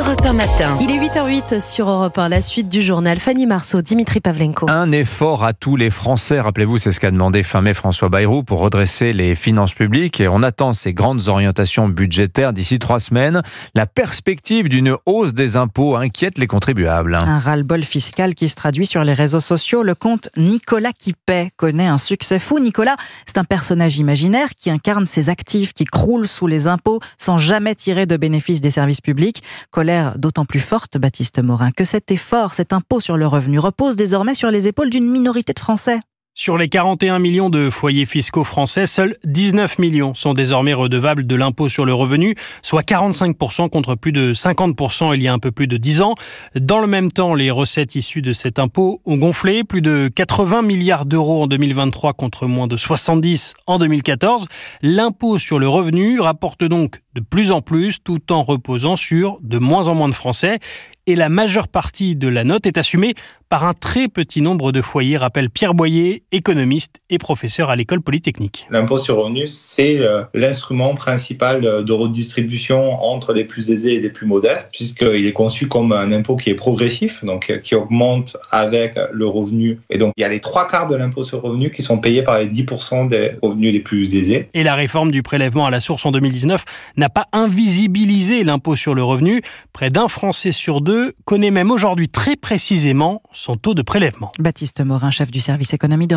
Europe 1 matin. Il est 8h08 sur Europe 1, la suite du journal. Fanny Marceau, Dimitri Pavlenko. Un effort à tous les Français, rappelez-vous, c'est ce qu'a demandé fin mai François Bayrou pour redresser les finances publiques. Et on attend ces grandes orientations budgétaires d'ici 3 semaines. La perspective d'une hausse des impôts inquiète les contribuables. Un ras-le-bol fiscal qui se traduit sur les réseaux sociaux. Le compte Nicolas qui paie connaît un succès fou. Nicolas, c'est un personnage imaginaire qui incarne ses actifs, qui croulent sous les impôts sans jamais tirer de bénéfices des services publics. Colère d'autant plus forte, Baptiste Morin, que cet effort, cet impôt sur le revenu repose désormais sur les épaules d'une minorité de Français. Sur les 41 millions de foyers fiscaux français, seuls 19 millions sont désormais redevables de l'impôt sur le revenu, soit 45% contre plus de 50% il y a un peu plus de 10 ans. Dans le même temps, les recettes issues de cet impôt ont gonflé, plus de 80 milliards d'euros en 2023 contre moins de 70 en 2014. L'impôt sur le revenu rapporte donc de plus en plus, tout en reposant sur de moins en moins de Français. Et la majeure partie de la note est assumée par un très petit nombre de foyers, rappelle Pierre Boyer, économiste et professeur à l'école polytechnique. L'impôt sur le revenu, c'est l'instrument principal de redistribution entre les plus aisés et les plus modestes, puisqu'il est conçu comme un impôt qui est progressif, donc qui augmente avec le revenu. Et donc, il y a les 3/4 de l'impôt sur le revenu qui sont payés par les 10% des revenus les plus aisés. Et la réforme du prélèvement à la source en 2019 n'a pas invisibilisé l'impôt sur le revenu. Près d'un Français sur 2 connaît même aujourd'hui très précisément son taux de prélèvement. Baptiste Morin, chef du service économie d'Europe 1.